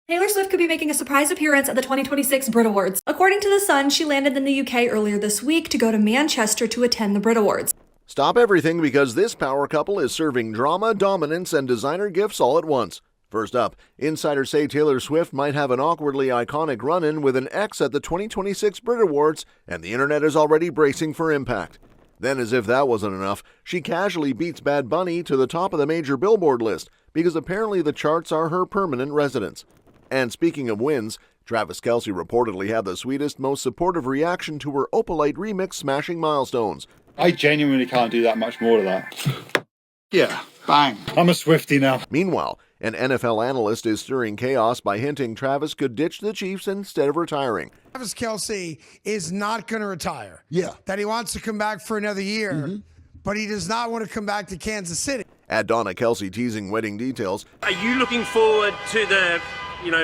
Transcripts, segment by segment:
Taylor Swift could be making a surprise appearance at the 2026 BRIT Awards. According to The Sun, she landed in the UK earlier this week to go to Manchester to attend the BRIT Awards. Stop everything because this power couple is serving drama, dominance, and designer gifts all at once. First up, insiders say Taylor Swift might have an awkwardly iconic run-in with an ex at the 2026 BRIT Awards, and the internet is already bracing for impact. Then, as if that wasn't enough, she casually beats Bad Bunny to the top of the major Billboard list because apparently the charts are her permanent residence. And speaking of wins, Travis Kelce reportedly had the sweetest, most supportive reaction to her Opalite remix smashing Milestones. I genuinely can't do that much more of that. Yeah, bang. I'm a Swiftie now. Meanwhile, an NFL analyst is stirring chaos by hinting Travis could ditch the Chiefs instead of retiring. Travis Kelce is not going to retire. Yeah. That he wants to come back for another year, but he does not want to come back to Kansas City. At Donna Kelce teasing wedding details. Are you looking forward to the,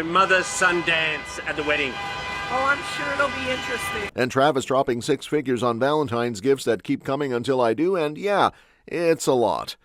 mother-son dance at the wedding? Oh, I'm sure it'll be interesting. And Travis dropping 6 figures on Valentine's gifts that keep coming until I do, and yeah, it's a lot.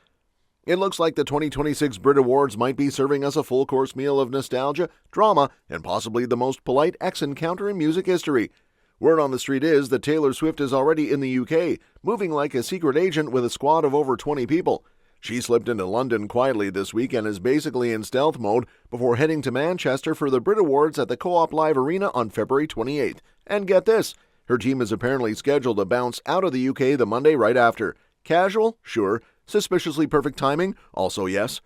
It looks like the 2026 BRIT Awards might be serving us a full-course meal of nostalgia, drama, and possibly the most polite ex-encounter in music history. Word on the street is that Taylor Swift is already in the UK, moving like a secret agent with a squad of over 20 people. She slipped into London quietly this week and is basically in stealth mode before heading to Manchester for the BRIT Awards at the Co-op Live Arena on February 28th. And get this, her team is apparently scheduled to bounce out of the UK the Monday right after. Casual? Sure. Suspiciously perfect timing? Also yes.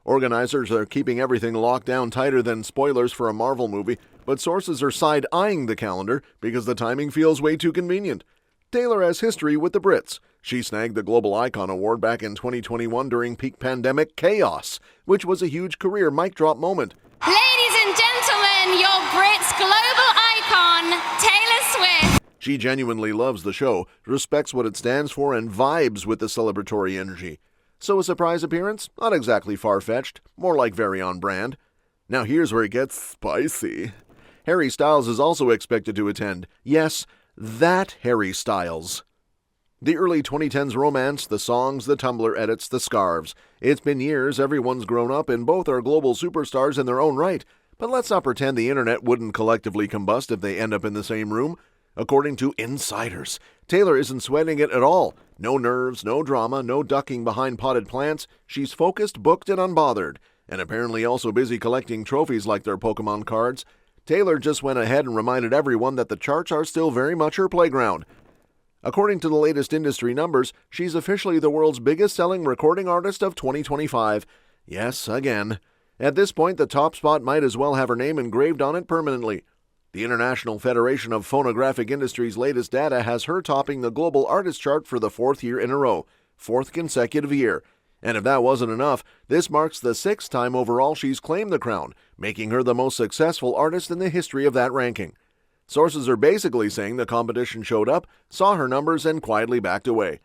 Organizers are keeping everything locked down tighter than spoilers for a Marvel movie, but sources are side-eyeing the calendar because the timing feels way too convenient. Taylor has history with the Brits. She snagged the Global Icon Award back in 2021 during peak pandemic chaos, which was a huge career mic drop moment. Ladies and gentlemen, your Brits global icon, Taylor Swift. She genuinely loves the show, respects what it stands for, and vibes with the celebratory energy. So a surprise appearance? Not exactly far-fetched, more like very on brand. Now here's where it gets spicy. Harry Styles is also expected to attend. Yes, that Harry Styles. The early 2010s romance, the songs, the Tumblr edits, the scarves. It's been years, everyone's grown up, and both are global superstars in their own right. But let's not pretend the internet wouldn't collectively combust if they end up in the same room. According to insiders, Taylor isn't sweating it at all. No nerves, no drama, no ducking behind potted plants. She's focused, booked, and unbothered. And apparently also busy collecting trophies like their Pokemon cards. Taylor just went ahead and reminded everyone that the charts are still very much her playground. According to the latest industry numbers, she's officially the world's biggest-selling recording artist of 2025. Yes, again. At this point, the top spot might as well have her name engraved on it permanently. The International Federation of Phonographic Industry's latest data has her topping the global artist chart for the 4th year in a row, 4th consecutive year. And if that wasn't enough, this marks the 6th time overall she's claimed the crown, making her the most successful artist in the history of that ranking. Sources are basically saying the competition showed up, saw her numbers, and quietly backed away.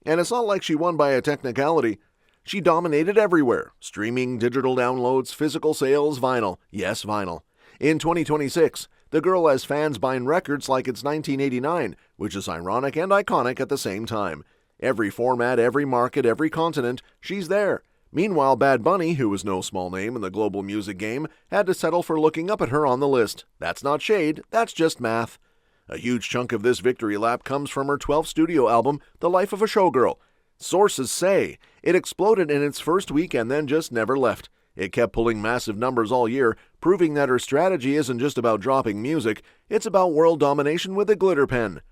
And it's not like she won by a technicality. She dominated everywhere. Streaming, digital downloads, physical sales, vinyl. Yes, vinyl. In 2026, the girl has fans buying records like it's 1989, which is ironic and iconic at the same time. Every format, every market, every continent, she's there. Meanwhile, Bad Bunny, who is no small name in the global music game, had to settle for looking up at her on the list. That's not shade, that's just math. A huge chunk of this victory lap comes from her 12th studio album, The Life of a Showgirl. Sources say it exploded in its first week and then just never left. It kept pulling massive numbers all year, proving that her strategy isn't just about dropping music, it's about world domination with a glitter pen.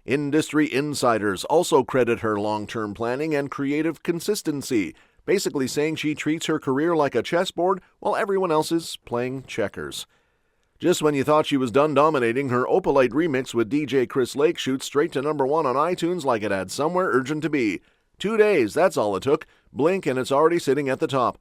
Industry insiders also credit her long-term planning and creative consistency, basically saying she treats her career like a chessboard while everyone else is playing checkers. Just when you thought she was done dominating, her Opalite remix with DJ Chris Lake shoots straight to number 1 on iTunes like it had somewhere urgent to be. 2 days, that's all it took. Blink and it's already sitting at the top.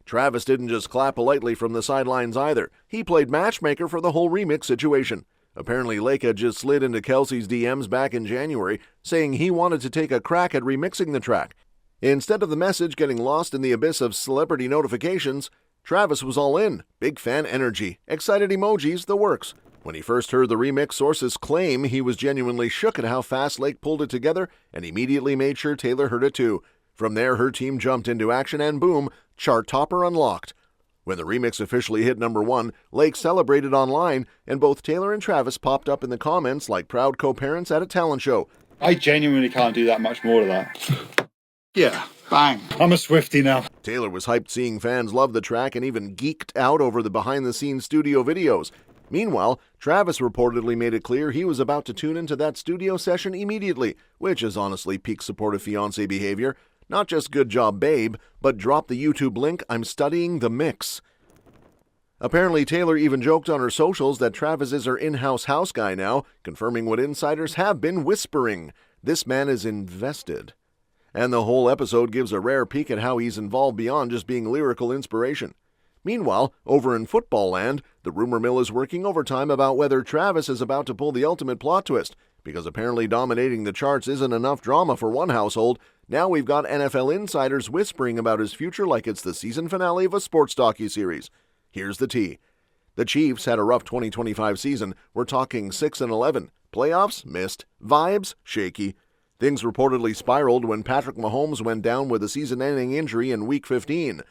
Travis didn't just clap politely from the sidelines either. He played matchmaker for the whole remix situation. Apparently, Lake had just slid into Kelce's DMs back in January, saying he wanted to take a crack at remixing the track. Instead of the message getting lost in the abyss of celebrity notifications, Travis was all in. Big fan energy, excited emojis, the works. When he first heard the remix, sources claim he was genuinely shook at how fast Lake pulled it together and immediately made sure Taylor heard it too. From there, her team jumped into action and boom, chart topper unlocked. When the remix officially hit #1, Lake celebrated online, and both Taylor and Travis popped up in the comments like proud co-parents at a talent show. I genuinely can't do that much more of that. Yeah, bang. I'm a Swiftie now. Taylor was hyped seeing fans love the track and even geeked out over the behind-the-scenes studio videos. Meanwhile, Travis reportedly made it clear he was about to tune into that studio session immediately, which is honestly peak supportive fiancé behavior. Not just good job, babe, but drop the YouTube link, I'm studying the mix. Apparently, Taylor even joked on her socials that Travis is her in-house house guy now, confirming what insiders have been whispering. This man is invested. And the whole episode gives a rare peek at how he's involved beyond just being lyrical inspiration. Meanwhile, over in football land, the rumor mill is working overtime about whether Travis is about to pull the ultimate plot twist, because apparently dominating the charts isn't enough drama for one household. Now we've got NFL insiders whispering about his future like it's the season finale of a sports docuseries. Here's the tea. The Chiefs had a rough 2025 season. We're talking 6-11. Playoffs? Missed. Vibes? Shaky. Things reportedly spiraled when Patrick Mahomes went down with a season-ending injury in Week 15.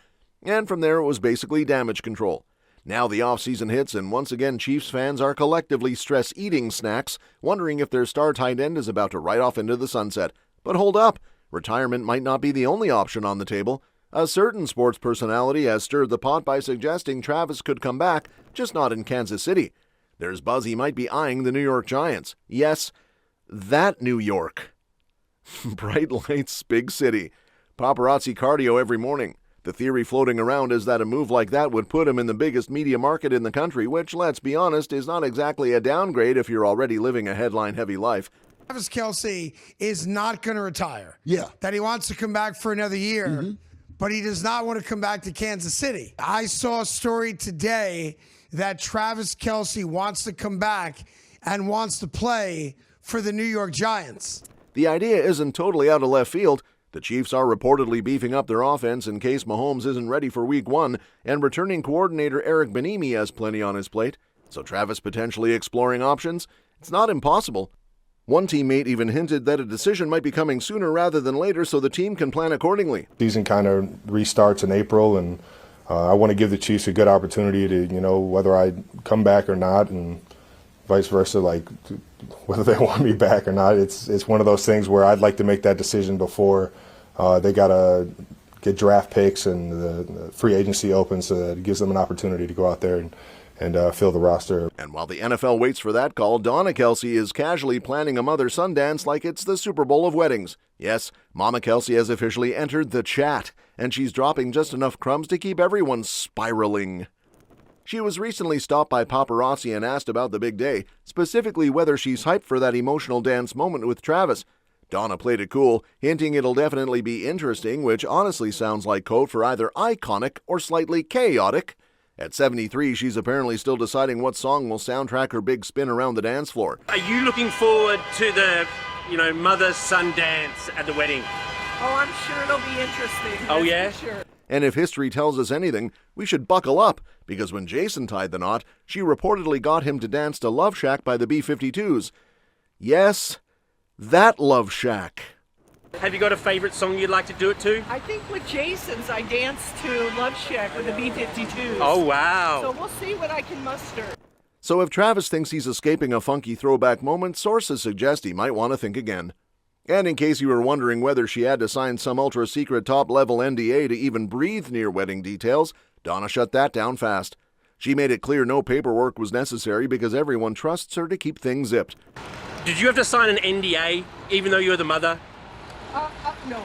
And from there it was basically damage control. Now the offseason hits, and once again Chiefs fans are collectively stress-eating snacks, wondering if their star tight end is about to ride off into the sunset. But hold up. Retirement might not be the only option on the table. A certain sports personality has stirred the pot by suggesting Travis could come back, just not in Kansas City. There's buzz he might be eyeing the New York Giants. Yes, that New York. Bright lights, big city. Paparazzi cardio every morning. The theory floating around is that a move like that would put him in the biggest media market in the country, which, let's be honest, is not exactly a downgrade if you're already living a headline-heavy life. Travis Kelce is not going to retire. Yeah. That he wants to come back for another year, but he does not want to come back to Kansas City. I saw a story today that Travis Kelce wants to come back and wants to play for the New York Giants. The idea isn't totally out of left field. The Chiefs are reportedly beefing up their offense in case Mahomes isn't ready for Week 1, and returning coordinator Eric Bieniemy has plenty on his plate. So Travis potentially exploring options? It's not impossible. One teammate even hinted that a decision might be coming sooner rather than later so the team can plan accordingly. Season kind of restarts in April, and I want to give the Chiefs a good opportunity to, whether I come back or not, and vice versa, like whether they want me back or not. It's one of those things where I'd like to make that decision before they got to get draft picks and the free agency opens, so that it gives them an opportunity to go out there and fill the roster. And while the NFL waits for that call, Donna Kelce is casually planning a mother-son dance like it's the Super Bowl of weddings. Yes, Mama Kelce has officially entered the chat, and she's dropping just enough crumbs to keep everyone spiraling. She was recently stopped by paparazzi and asked about the big day, specifically whether she's hyped for that emotional dance moment with Travis. Donna played it cool, hinting it'll definitely be interesting, which honestly sounds like code for either iconic or slightly chaotic. At 73, she's apparently still deciding what song will soundtrack her big spin around the dance floor. Are you looking forward to the, mother-son dance at the wedding? Oh, I'm sure it'll be interesting. Oh, That's yeah? for sure. And if history tells us anything, we should buckle up, because when Jason tied the knot, she reportedly got him to dance to Love Shack by the B-52s. Yes, that Love Shack. Have you got a favorite song you'd like to do it to? I think with Jason's, I danced to Love Shack with the B-52s. Oh, wow. So we'll see what I can muster. So if Travis thinks he's escaping a funky throwback moment, sources suggest he might want to think again. And in case you were wondering whether she had to sign some ultra-secret top-level NDA to even breathe near wedding details, Donna shut that down fast. She made it clear no paperwork was necessary because everyone trusts her to keep things zipped. Did you have to sign an NDA, even though you're the mother? No.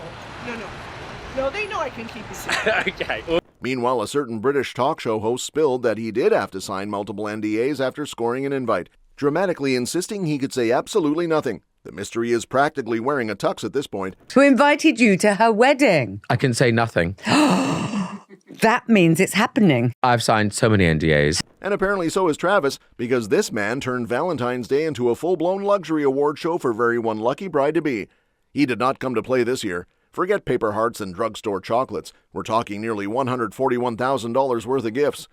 No, they know I can keep a secret. Okay. Meanwhile, a certain British talk show host spilled that he did have to sign multiple NDAs after scoring an invite, dramatically insisting he could say absolutely nothing. The mystery is practically wearing a tux at this point. Who invited you to her wedding? I can say nothing. That means it's happening. I've signed so many NDAs. And apparently so is Travis, because this man turned Valentine's Day into a full-blown luxury award show for very one lucky bride-to-be. He did not come to play this year. Forget paper hearts and drugstore chocolates. We're talking nearly $141,000 worth of gifts.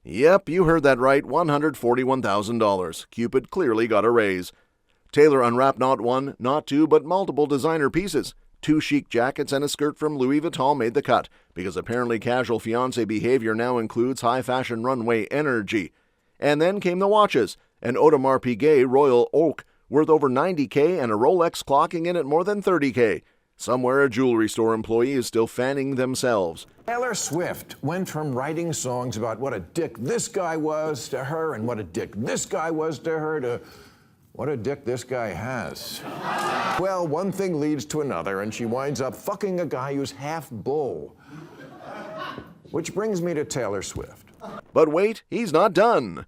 Yep, you heard that right, $141,000. Cupid clearly got a raise. Taylor unwrapped not one, not two, but multiple designer pieces. 2 chic jackets and a skirt from Louis Vuitton made the cut, because apparently casual fiancé behavior now includes high-fashion runway energy. And then came the watches, an Audemars Piguet Royal Oak worth over $90K and a Rolex clocking in at more than $30K. Somewhere a jewelry store employee is still fanning themselves. Taylor Swift went from writing songs about what a dick this guy was to her and what a dick this guy was to her to what a dick this guy has. Well, one thing leads to another, and she winds up fucking a guy who's half bull. Which brings me to Taylor Swift. But wait, he's not done.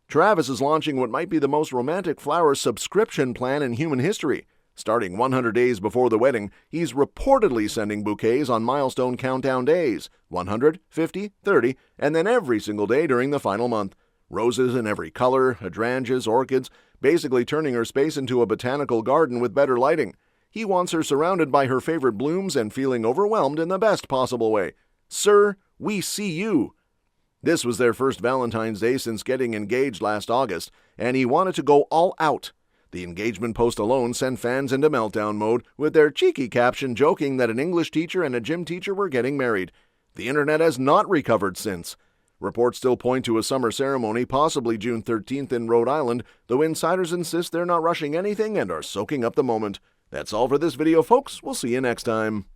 Travis is launching what might be the most romantic flower subscription plan in human history. Starting 100 days before the wedding, he's reportedly sending bouquets on milestone countdown days, 100, 50, 30, and then every single day during the final month. Roses in every color, hydrangeas, orchids, basically turning her space into a botanical garden with better lighting. He wants her surrounded by her favorite blooms and feeling overwhelmed in the best possible way. Sir, we see you. This was their first Valentine's Day since getting engaged last August, and he wanted to go all out. The engagement post alone sent fans into meltdown mode, with their cheeky caption joking that an English teacher and a gym teacher were getting married. The internet has not recovered since. Reports still point to a summer ceremony, possibly June 13th in Rhode Island, though insiders insist they're not rushing anything and are soaking up the moment. That's all for this video, folks. We'll see you next time.